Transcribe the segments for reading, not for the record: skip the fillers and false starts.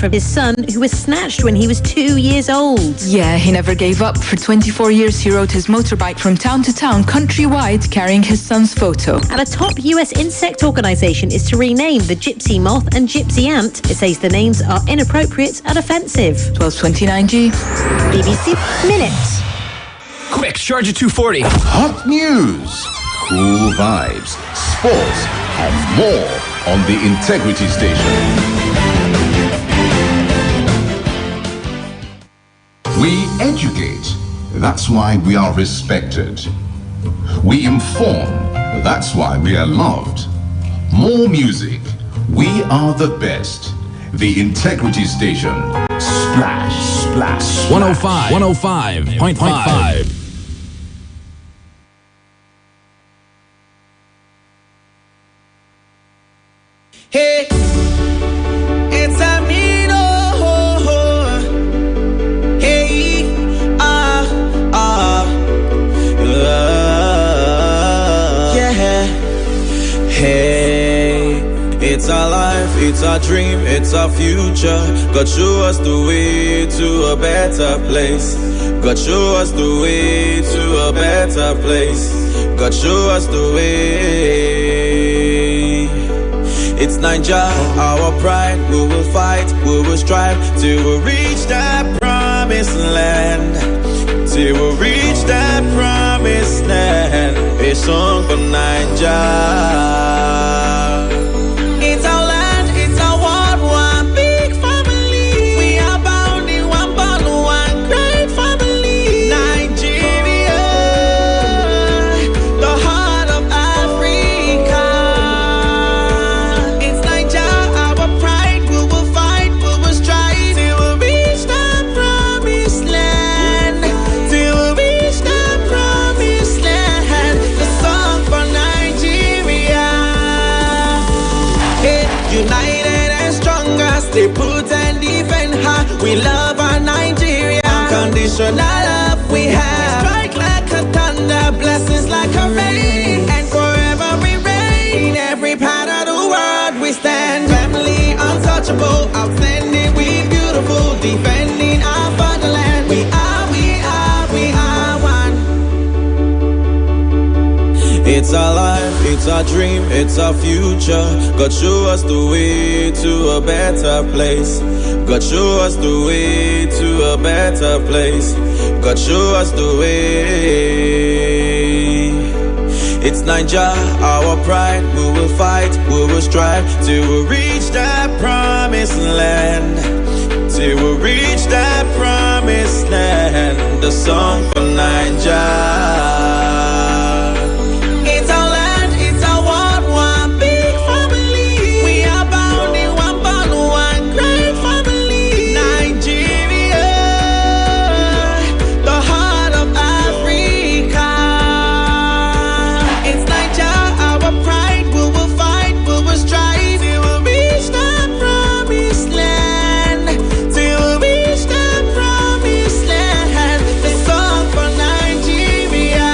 from his son, who was snatched when he was 2 years old. Yeah, he never gave up. For 24 years, he rode his motorbike from town to town, countrywide, carrying his son's photo. And a top US insect organisation is to rename the gypsy moth and gypsy ant. It says the names are inappropriate and offensive. 1229G. BBC Minute. Quick, charge at 240. Hot news, cool vibes, sports, and more on the Integrity Station. We educate, that's why we are respected. We inform, that's why we are loved. More music, we are the best. The Integrity Station. Splash, splash, splash. 105.5. Hey, it's Amino. Hey, yeah. Hey, it's our life, it's our dream, it's our future. God show us the way to a better place. God show us the way to a better place. God show us the way. It's Nigeria, our pride. We will fight, we will strive till we reach that promised land. Till we reach that promised land. A song for Nigeria. It's our land, it's our world, one big family. We are bound in one bond, one great family. Nigeria, the heart of Africa. It's Nigeria, our pride. We will fight, we will strive till we reach that promised land. Till we reach that promised land. The song for Nigeria. Hey, united and stronger, stay put and defend her. We love our Nigeria. Unconditional love we have. Strike like a thunder, blessings like a rain, and forever we reign. Every part of the world we stand. Family untouchable, outstanding, we beautiful, defending our fatherland. We are one. It's our life, it's our dream, it's our future. God show us the way to a better place. God show us the way to a better place. God show us the way. It's Nigeria, our pride. We will fight, we will strive till we reach that promised land. Till we reach that promised land. The song for Nigeria. It's our land, it's our world, one big family. We are bound in one bond, one great family. Nigeria, the heart of Africa. It's Nigeria, our pride. We will fight, we will strive till we reach that promised land. Till we reach that promised land. The song for Nigeria.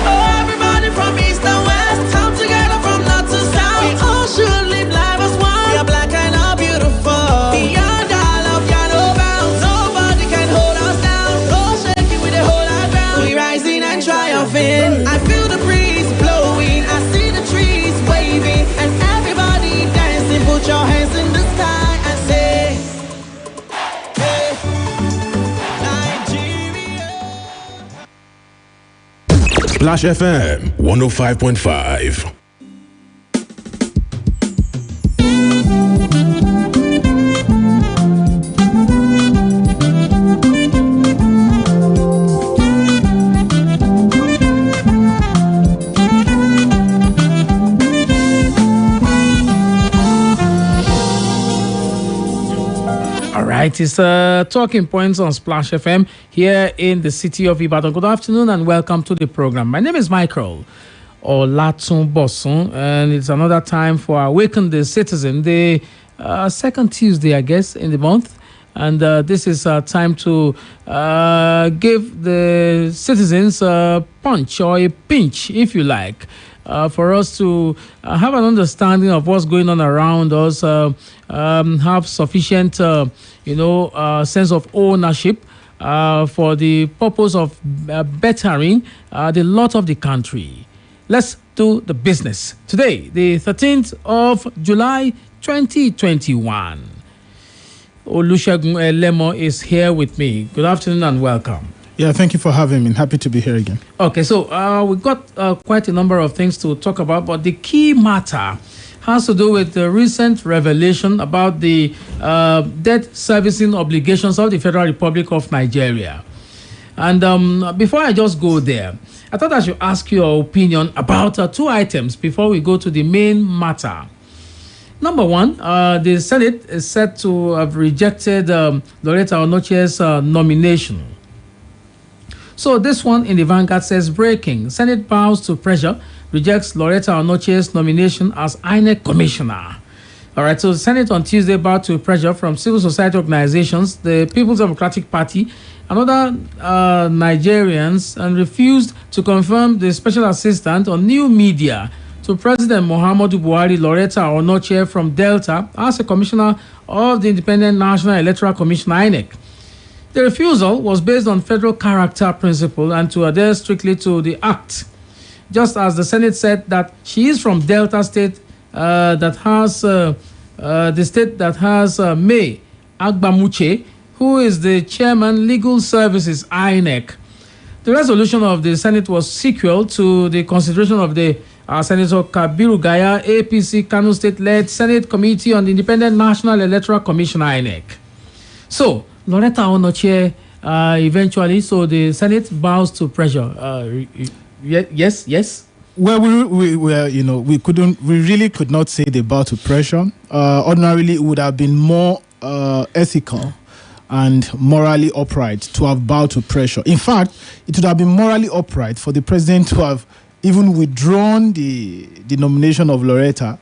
Oh, everybody from east and west, come together from north to south. We all should live life as one. We are black and all beautiful. Beyond all of your no bounds, nobody can hold us down. Go shaking with the whole ground. We rising and triumphing. I feel the breeze blowing. I see the trees waving, and everybody dancing. Put your hands in the sky and say, hey, Nigeria. Splash FM 105.5. All right, it's Talking Points on Splash FM here in the city of Ibadan. Good afternoon and welcome to the program. My name is Michael Olatunbosun, and it's another time for Awaken the Citizen, the second Tuesday, I guess, in the month. And this is time to give the citizens a punch or a pinch, if you like. for us to have an understanding of what's going on around us, have sufficient, sense of ownership for the purpose of bettering the lot of the country. Let's do the business. Today, the 13th of July, 2021. Olusegun Elemo is here with me. Good afternoon and welcome. Yeah, thank you for having me. Happy to be here again. Okay, so we've got quite a number of things to talk about, but the key matter has to do with the recent revelation about the debt servicing obligations of the Federal Republic of Nigeria. And before I just go there, I thought I should ask your opinion about two items before we go to the main matter. Number one, the Senate is said to have rejected Loretta Onoche's nomination. So this one in the Vanguard says, breaking. Senate bows to pressure, rejects Loretta Onoche's nomination as INEC commissioner. All right, so the Senate on Tuesday bowed to pressure from civil society organizations, the People's Democratic Party, and other Nigerians, and refused to confirm the special assistant on new media to President Muhammadu Buhari, Loretta Onoche from Delta, as a commissioner of the Independent National Electoral Commission, INEC. The refusal was based on federal character principle and to adhere strictly to the act, just as the Senate said that she is from Delta State, the state that has May Agbamuche, who is the chairman, Legal Services, INEC. The resolution of the Senate was sequel to the consideration of the Senator Kabiru Gaya, APC Kano State-led Senate Committee on the Independent National Electoral Commission, INEC. So, Loretta Onoche, eventually, so the Senate bows to pressure. Yes. Well, we really could not say they bow to pressure. Ordinarily, it would have been more ethical and morally upright to have bowed to pressure. In fact, it would have been morally upright for the president to have even withdrawn the nomination of Loretta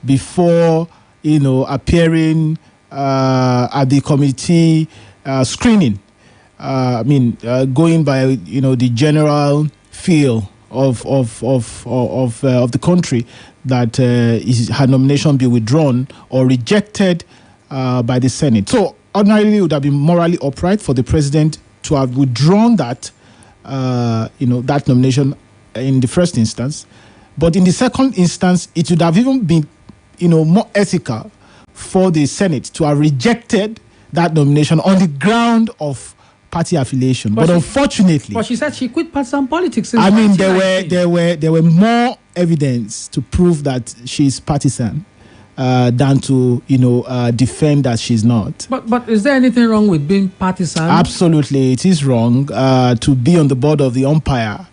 before, appearing at the committee screening. Going by the general feel of the country that her nomination be withdrawn or rejected by the Senate. So ordinarily, it would have been morally upright for the president to have withdrawn that that nomination in the first instance, but in the second instance, it would have even been more ethical for the Senate to have rejected that nomination on the ground of party affiliation. But unfortunately, but she said she quit partisan politics. There were more evidence to prove that she's partisan than to defend that she's not. But is there anything wrong with being partisan? Absolutely, it is wrong to be on the board of the umpire.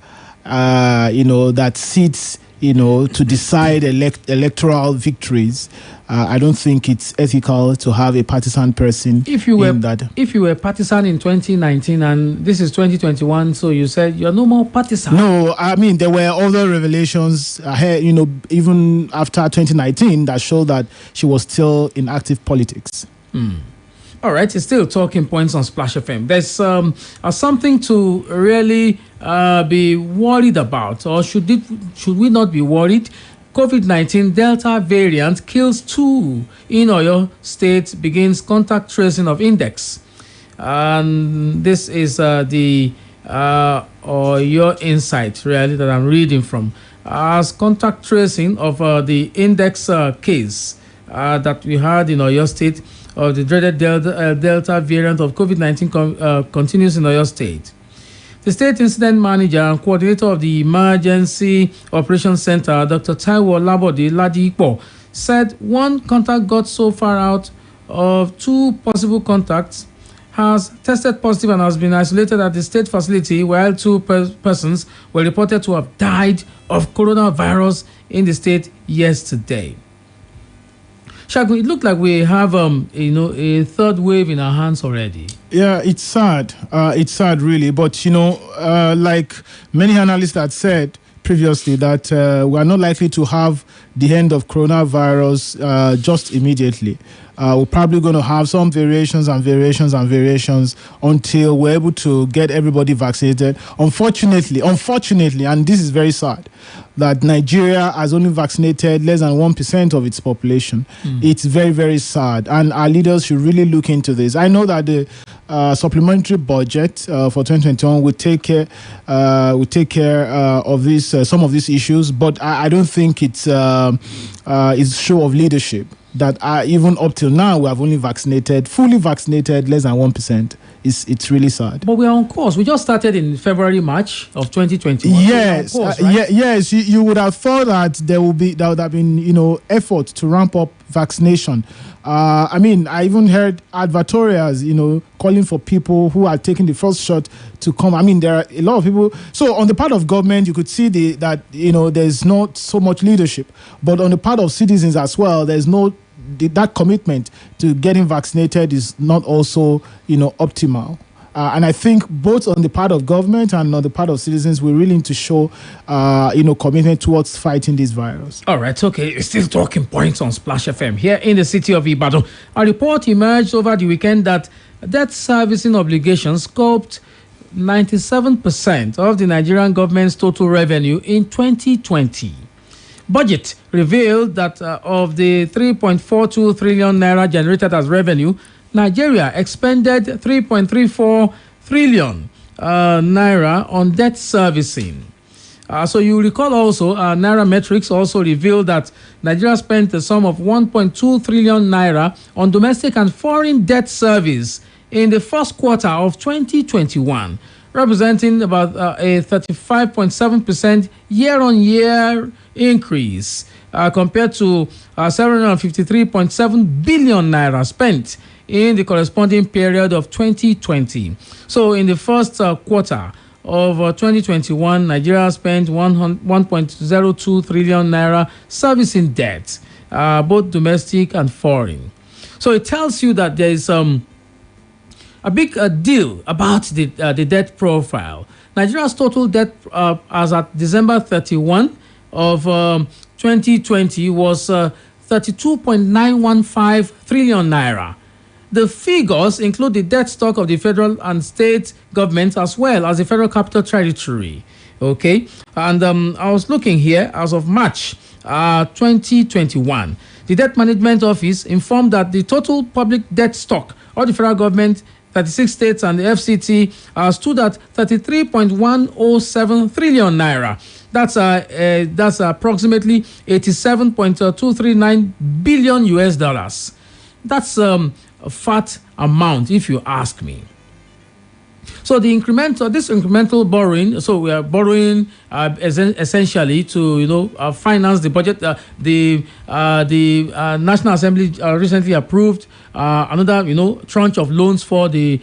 That sits, to decide electoral victories. I don't think it's ethical to have a partisan person. If you were partisan in 2019 and this is 2021, so you said you're no more partisan. No, there were other revelations ahead, even after 2019 that showed that she was still in active politics. All right, it's still talking points on Splash FM. There's something to really be worried about, or should we not be worried? COVID-19 Delta variant kills 2 in Oyo State, begins contact tracing of index. And this is the Oyo Insight, really, that I'm reading from. As contact tracing of the index case that we had in Oyo State, of the dreaded Delta variant of COVID-19 continues in Oyo State. The State Incident Manager and Coordinator of the Emergency Operations Center, Dr. Taiwo Labode Ladipo, said one contact got so far out of 2 possible contacts has tested positive and has been isolated at the state facility, while 2 persons were reported to have died of coronavirus in the state yesterday. Shagun, it looked like we have a third wave in our hands already. Yeah, it's sad. It's sad, really. But like many analysts had said, previously that we are not likely to have the end of coronavirus just immediately. We're probably going to have some variations until we're able to get everybody vaccinated. Unfortunately, and this is very sad, that Nigeria has only vaccinated less than 1% of its population. It's very, very sad, and our leaders should really look into this. I know that the supplementary budget for 2021 will take care of this some of these issues, but I don't think it's show of leadership that even up till now we have only fully vaccinated less than 1%. It's really sad. But we are on course. We just started in February, March of 2021. Yes, so course, right? Yes. You would have thought that there would have been effort to ramp up vaccination. I even heard advertorials, calling for people who are taking the first shot to come. There are a lot of people. So on the part of government, you could see that there's not so much leadership, but on the part of citizens as well, there's no. That commitment to getting vaccinated is not also, optimal. And I think both on the part of government and on the part of citizens, we're willing to show, commitment towards fighting this virus. All right, okay. Still talking points on Splash FM here in the city of Ibadan. A report emerged over the weekend that debt servicing obligations sculpted 97% of the Nigerian government's total revenue in 2020. Budget revealed that of the 3.42 trillion naira generated as revenue, Nigeria expended 3.34 trillion naira on debt servicing. So you recall also, Naira Metrics also revealed that Nigeria spent a sum of 1.2 trillion naira on domestic and foreign debt service in the first quarter of 2021, representing about a 35.7% year-on-year increase compared to 753.7 billion naira spent in the corresponding period of 2020. So in the first quarter of 2021, Nigeria spent 1.02 trillion naira servicing debt, both domestic and foreign. So it tells you that there is a big deal about the debt profile. Nigeria's total debt as at December 31 of 2020 was 32.915 trillion naira. The figures include the debt stock of the federal and state governments as well as the Federal Capital Territory. Okay, and I was looking here as of March 2021. The Debt Management Office informed that the total public debt stock of the federal government, 36 states and the FCT stood at 33.107 trillion naira. That's approximately 87.239 billion US dollars. That's a fat amount, if you ask me. So this incremental borrowing, so we are borrowing essentially to finance the budget. The National Assembly recently approved another tranche of loans for the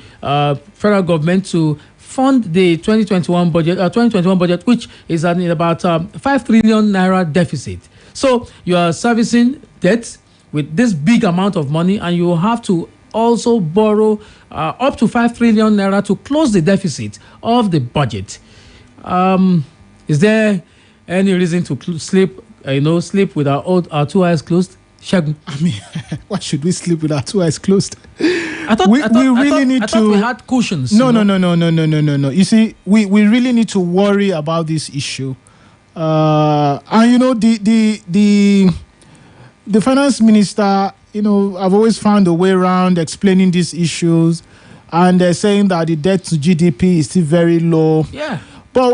federal government to fund the 2021 budget, which is at about 5 trillion naira deficit. So you are servicing debt with this big amount of money, and you have to also borrow up to 5 trillion naira to close the deficit of the budget. Is there any reason to sleep with our two eyes closed? Shagun. Why should we sleep with our two eyes closed? I thought we had cushions. No. You see, we really need to worry about this issue. And the finance minister, I've always found a way around explaining these issues, and they're saying that the debt to GDP is still very low. Yeah.